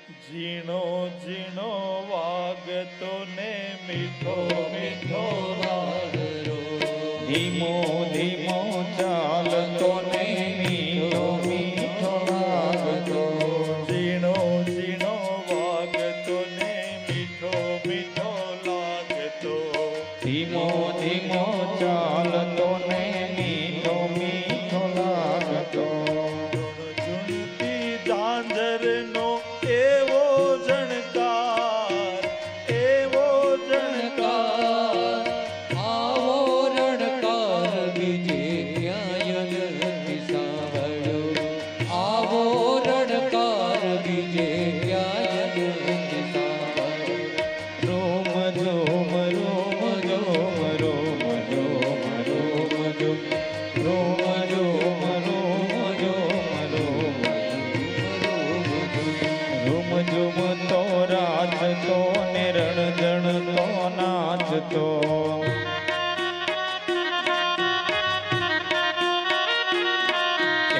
ઝીણો ઝીણો વાગતો ને મીઠો મીઠો વાગરો, ધીમો ધીમો ચાલતો ને મીઠો મીઠો વાગતો, ઝીણો ઝીણો વાગતો ને મીઠો મીઠો લાગતો, ધીમો ધીમો ચાલતો ને મીઠો મીઠો લાગતો, ઝૂણતી ઝાંઝરનો એવો ઝણકાર, એવો ઝણકાર, આવો રણકાર બીજે ક્યાંય નથી સાંભળ્યો, આવો રણકાર બીજે ક્યાંય નથી સાંભળ્યો. રોમ ઝોમ રોમ ઝોમ રોમ ઝોમ રોમ ઝોમ રોમ ઝોમ રોમ ઝોમ રોમ ઝુમ તો રાચતો ને રણજણ તો નાચતો,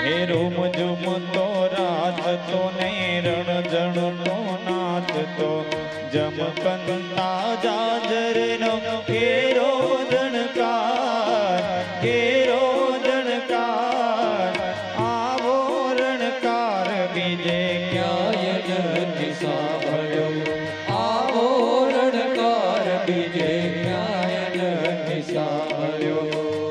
હે રોમ ઝુમ તો રાચતો ને રણજણ તો નાચતો, જમકંતા જાજરનો કેરો જણકાર, કેરો જણકાર, આવો રણકાર બીજે ક્યાંય નથી સાંભળ્યો, આવો રણકાર બીજે ક્યાંય નથી સાંભળ્યો.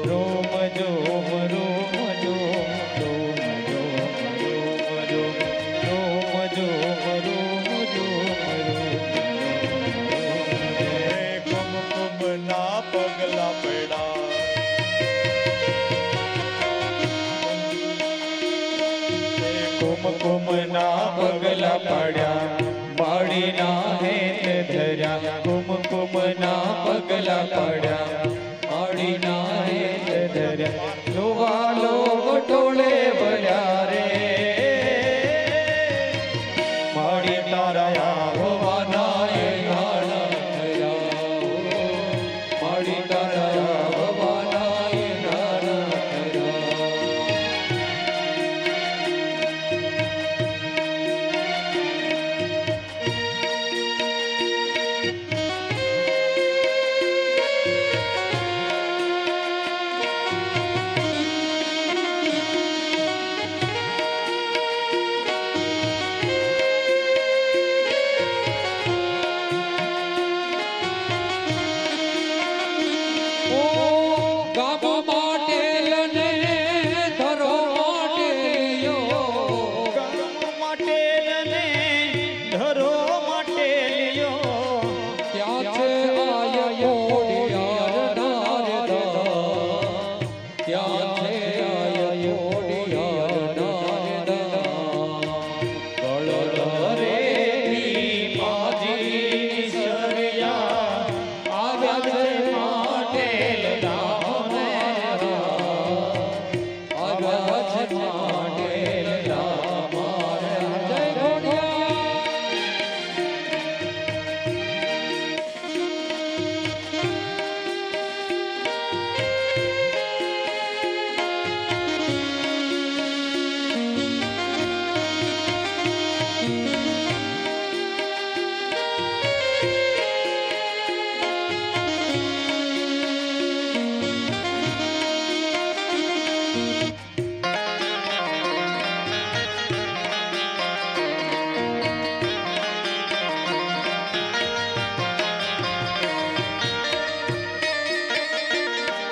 રોમ જોમ રોમ જોમ રોમ જોમ રોમ જોમ રોમ જોમ રોમ જોમ કુમકુમના પગલા પડ્યા, કુમકુમના પગલા પડ્યા, બાળીના હેત ધર્યા, કુમકુમના પગલા પડ્યા,